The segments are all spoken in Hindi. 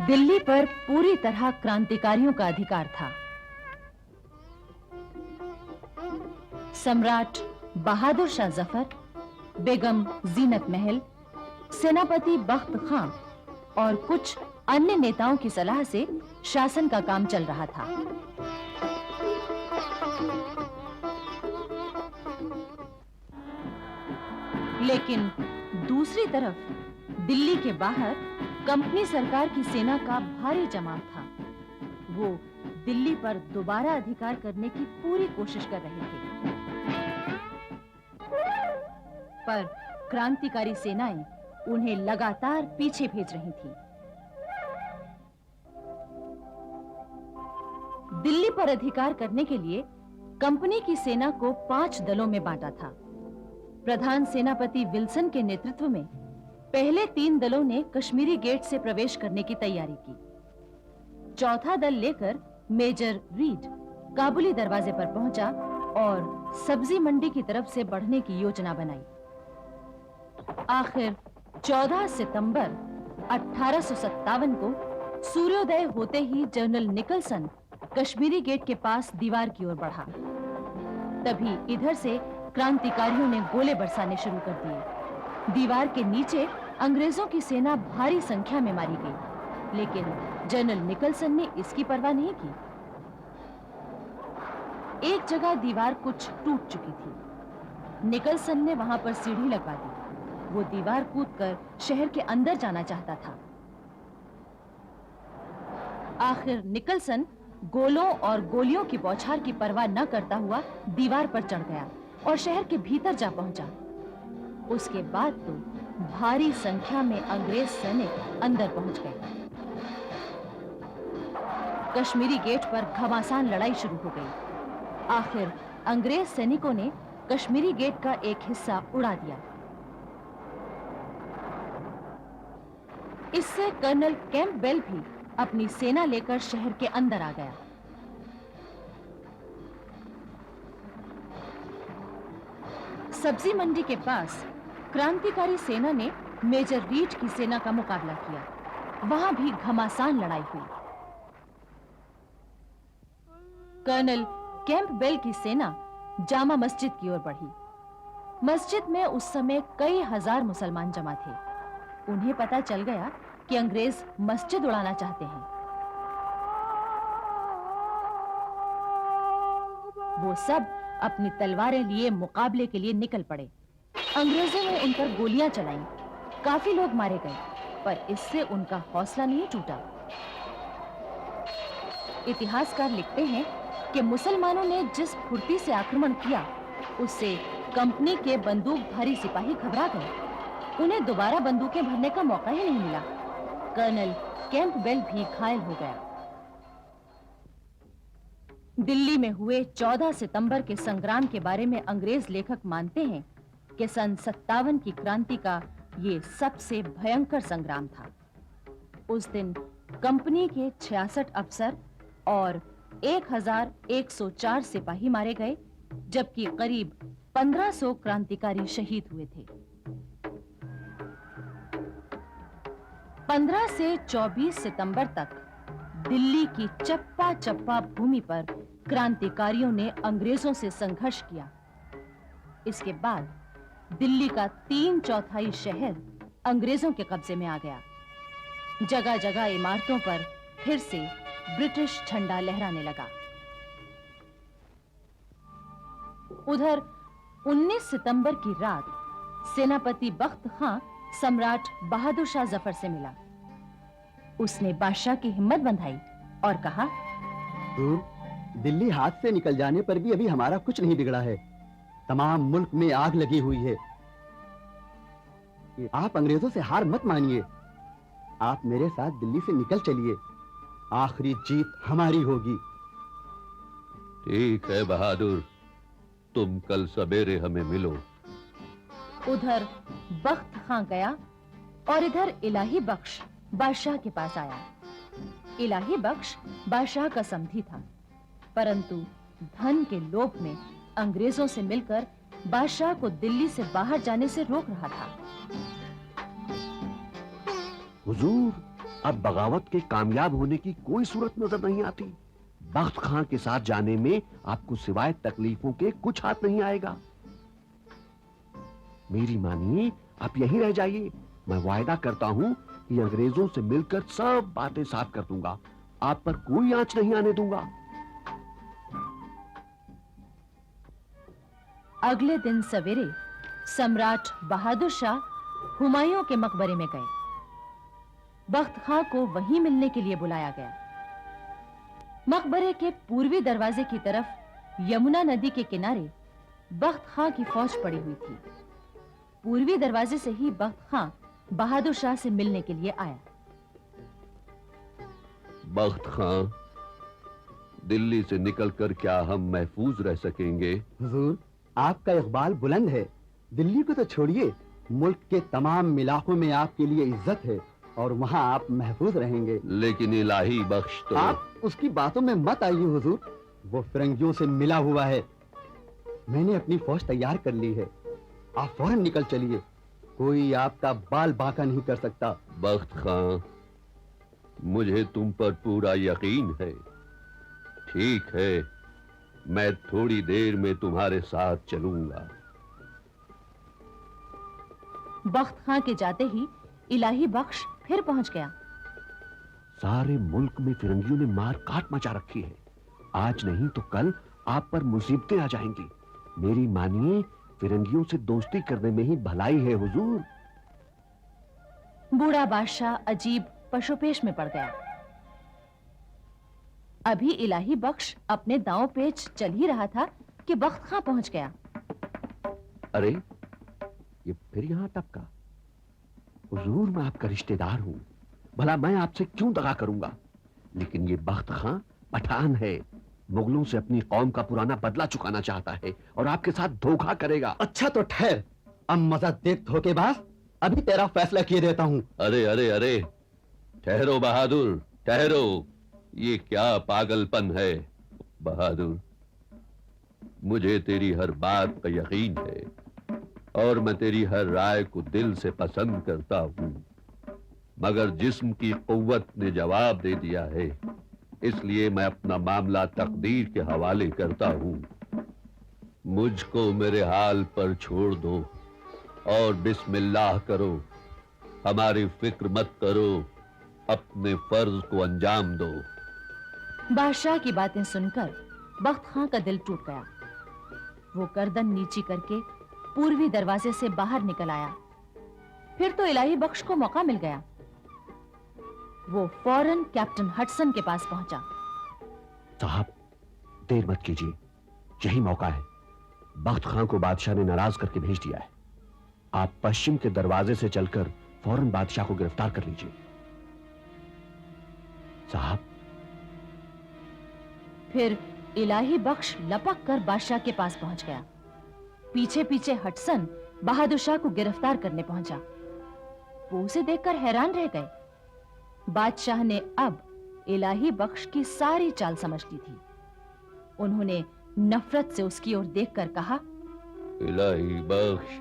दिल्ली पर पूरी तरह क्रांतिकारियों का अधिकार था। सम्राट बहादुर शाह जफर, बेगम जीनत महल, सेनापति बख्त खां और कुछ अन्य नेताओं की सलाह से शासन का काम चल रहा था। लेकिन दूसरी तरफ दिल्ली के बाहर कंपनी सरकार की सेना का भारी जमाव था। वो दिल्ली पर दोबारा अधिकार करने की पूरी कोशिश कर रहे थे, पर क्रांतिकारी सेनाएं उन्हें लगातार पीछे भेज रही थीं। दिल्ली पर अधिकार करने के लिए कंपनी की सेना को 5 दलों में बांटा था। प्रधान सेनापति विल्सन के नेतृत्व में पहले 3 दलों ने कश्मीरी गेट से प्रवेश करने की तैयारी की। चौथा दल लेकर मेजर रीड काबुली दरवाजे पर पहुंचा और सब्जी मंडी की तरफ से बढ़ने की योजना बनाई। आखिर 14 सितंबर 1857 को सूर्योदय होते ही जनरल निकलसन कश्मीरी गेट के पास दीवार की ओर बढ़ा। तभी इधर से क्रांतिकारियों ने गोले बरसाने शुरू कर दिए। दीवार के नीचे अंग्रेजों की सेना भारी संख्या में मारी गई, लेकिन जनरल निकलसन ने इसकी परवाह नहीं की। एक जगह दीवार कुछ टूट चुकी थी। निकलसन ने वहां पर सीढ़ी लगवा दी। वो दीवार कूदकर शहर के अंदर जाना चाहता था। आखिर निकलसन गोलों और गोलियों की बौछार की परवाह न करता हुआ दीवार पर चढ़ गया और शहर के भीतर जा पहुंचा। उसके बाद तो भारी संख्या में अंग्रेज सैनिक अंदर पहुंच गए। कश्मीरी गेट पर घमासान लड़ाई शुरू हो गई। आखिर अंग्रेज सैनिकों ने कश्मीरी गेट का एक हिस्सा उड़ा दिया। इससे कर्नल कैंपबेल भी अपनी सेना लेकर शहर के अंदर आ गया। सब्जी मंडी के पास क्रांतिकारी सेना ने मेजर रीड की सेना का मुकाबला किया। वहां भी घमासान लड़ाई हुई। कर्नल कैंपबेल की सेना जामा मस्जिद की ओर बढ़ी। मस्जिद में उस समय कई हजार मुसलमान जमा थे। उन्हें पता चल गया कि अंग्रेज मस्जिद उड़ाना चाहते हैं। वो सब अपनी तलवारें लिए मुकाबले के लिए निकल पड़े। अंग्रेजों ने उन पर गोलियां चलाईं। काफी लोग मारे गए, पर इससे उनका हौसला नहीं टूटा। इतिहासकार लिखते हैं कि मुसलमानों ने जिस फुर्ती से आक्रमण किया, उससे कंपनी के बंदूकधारी सिपाही घबरा गए। उन्हें दोबारा बंदूकें भरने का मौका ही नहीं मिला। कर्नल कैंपबेल भी घायल हो गया। दिल्ली में हुए 14 सितंबर के संग्राम के बारे में अंग्रेज लेखक मानते हैं कि सन 57 की क्रांति का ये सबसे भयंकर संग्राम था। उस दिन कंपनी के 66 अफसर और 1104 सिपाही मारे गए, जबकि करीब 1500 क्रांतिकारी शहीद हुए थे। 15 से 24 सितंबर तक दिल्ली की चप्पा चप्पा भूमि पर क्रांतिकारियों ने अंग्रेजों से संघर्ष किया। इसके बाद दिल्ली का 3/4 शहर अंग्रेजों के कब्जे में आ गया। जगह जगह इमारतों पर फिर से ब्रिटिश झंडा लहराने लगा। उधर 19 सितंबर की रात सेनापति बख्त खां सम्राट बहादुर शाह जफर से मिला। उसने बादशाह की हिम्मत बंधाई और कहा, दिल्ली हाथ से निकल जाने पर भी अभी हमारा कुछ नहीं बिगड़ा है। तमाम मुल्क में आग लगी हुई है। आप अंग्रेजों से हार मत मानिए। आप मेरे साथ दिल्ली से निकल चलिए। आखिरी जीत हमारी होगी। ठीक है बहादुर, तुम कल सवेरे हमें मिलो। उधर बख्त खां गया और इधर इलाही बख्श बादशाह के पास आया। इलाही बख्श बादशाह का समधी था, परंतु धन के लोभ में अंग्रेजों से मिलकर बादशाह को दिल्ली से बाहर जाने से रोक रहा था। हुजूर, अब बगावत के कामयाब होने की कोई सूरत नजर नहीं आती। बख्त खां के साथ जाने में आपको सिवाय तकलीफों के कुछ हाथ नहीं आएगा। मेरी मानिए, आप यहीं रह जाइए। मैं वायदा करता हूं कि अंग्रेजों से मिलकर सब बातें साफ कर दूंगा। आप पर कोई आंच नहीं आने दूंगा। अगले दिन सवेरे सम्राट बहादुर शाह हुमायूं के मकबरे में गए। बख्त खां को वहीं मिलने के लिए बुलाया गया। मकबरे के पूर्वी दरवाजे की तरफ यमुना नदी के किनारे बख्त खां की फौज पड़ी हुई थी। पूर्वी दरवाजे से ही बख्त खां बहादुर शाह से मिलने के लिए आया। बख्त खां, दिल्ली से निकलकर क्या हम महफूज रह सकेंगे? हुजूर, आपका इकबाल बुलंद है। दिल्ली को तो छोड़िए, मुल्क के तमाम इलाकों में आपके लिए इज्जत है और वहाँ आप महफूज रहेंगे। लेकिन इलाही बख्श तो आप उसकी बातों में मत आइए हुजूर, वो फिरंगियों से मिला हुआ है। मैंने अपनी फौज तैयार कर ली है, आप फौरन निकल चलिए। कोई आपका बाल बांका नहीं कर सकता। बख्त खां, मुझे तुम पर पूरा यकीन है। ठीक है, मैं थोड़ी देर में तुम्हारे साथ चलूंगा। बख्त खां के जाते ही इलाही बख्श फिर पहुंच गया। सारे मुल्क में फिरंगियों ने मार काट मचा रखी है। आज नहीं तो कल आप पर मुसीबतें आ जाएंगी। मेरी मानिए, फिरंगियों से दोस्ती करने में ही भलाई है हुजूर। बूढ़ा बादशाह अजीब पशुपेश में पड़ गया। अभी इलाही बख्श अपने दांव पेच चल ही रहा था कि बख्त खां पहुंच गया। अरे, ये फिर यहां टपका। हुजूर, मैं आपका रिश्तेदार हूं, भला मैं आपसे क्यों दगा करूंगा? लेकिन ये बख्त खां पठान है, मुगलों से अपनी कौम का पुराना बदला चुकाना चाहता है और आपके साथ धोखा करेगा। अच्छा तो ठहर, अब मजा देख धोखेबाज, अभी तेरा फैसला किए देता हूँ। अरे अरे अरे, ठहरो बहादुर, ठहरो। ये क्या पागलपन है? बहादुर, मुझे तेरी हर बात का यकीन है और मैं तेरी हर राय को दिल से पसंद करता हूं, मगर जिस्म की कुव्वत ने जवाब दे दिया है, इसलिए मैं अपना मामला तकदीर के हवाले करता हूं। मुझको मेरे हाल पर छोड़ दो और बिस्मिल्लाह करो। हमारी फिक्र मत करो, अपने फर्ज को अंजाम दो। बादशाह की बातें सुनकर बख्त खां का दिल टूट गया। वो गर्दन नीची करके पूर्वी दरवाजे से बाहर निकल आया। फिर तो इलाही बख्श को मौका मिल गया। वो फौरन कैप्टन हडसन के पास पहुंचा। साहब, देर मत कीजिए, यही मौका है। बख्त खां को बादशाह ने नाराज करके भेज दिया है। आप पश्चिम के दरवाजे से चलकर फौरन बादशाह को गिरफ्तार कर लीजिए। साहब। फिर इलाही बख्श लपक कर बादशाह के पास पहुंच गया। पीछे पीछे हडसन बहादुर शाह को गिरफ्तार करने पहुंचा। वो उसे देखकर हैरान रह गए। बादशाह ने अब इलाही बख्श की सारी चाल समझ ली थी। उन्होंने नफरत से उसकी ओर देखकर कहा, इलाही बख्श,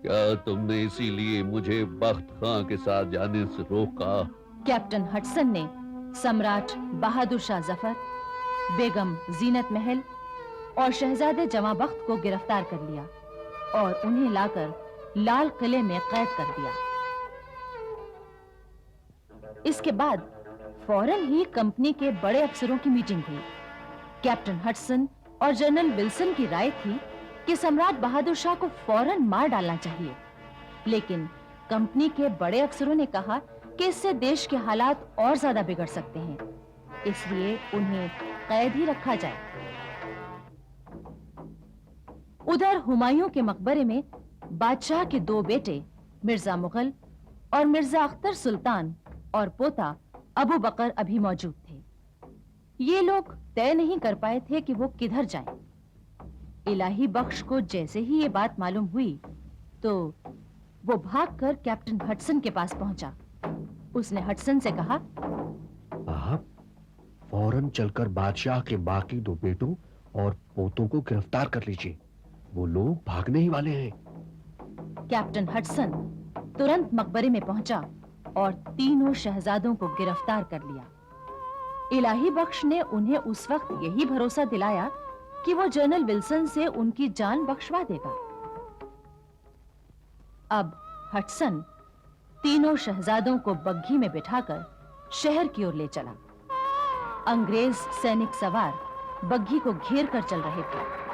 क्या तुमने इसीलिए मुझे बख्त खां के साथ जाने से रोका? कैप्टन हडसन ने सम्राट बहादुर शाह जफर, बेगम जीनत महल और शहजादे जमां बख्त को गिरफ्तार कर लिया और उन्हें लाकर लाल किले में कैद कर दिया। इसके बाद फौरन ही कंपनी के बड़े अफसरों की मीटिंग हुई। कैप्टन हडसन और जनरल विल्सन की राय थी कि सम्राट बहादुर शाह को फौरन मार डालना चाहिए, लेकिन कंपनी के बड़े अफसरों ने कहा कि इससे देश के हालात और ज्यादा बिगड़ सकते हैं, इसलिए उन्हें कैद ही रखा जाए। उधर हुमायूं के मकबरे में बादशाह के दो बेटे मिर्जा मुगल और मिर्जा अख्तर सुल्तान और पोता अबू बकर अभी मौजूद थे। ये लोग तय नहीं कर पाए थे कि वो किधर जाएं। इलाही बख्श को जैसे ही ये बात मालूम हुई तो वो भागकर कैप्टन हडसन के पास पहुंचा। उसने हडसन से कहा, आप फौरन चलकर बादशाह के बाकी दो बेटों और पोतों को गिरफ्तार कर लीजिए। वो लोग भागने ही वाले हैं। कैप्टन हडसन तुरंत मकबरे में पहुंचा और तीनों शहजादों को गिरफ्तार कर लिया। इलाही बख्श ने उन्हें उस वक्त यही भरोसा दिलाया कि वो जनरल विल्सन से उनकी जान बख्शवा देगा। अब हटसन तीनों शहजादों को बग्घी में बिठाकर शहर की ओर ले चला। अंग्रेज सैनिक सवार बग्घी को घेर कर चल रहे थे।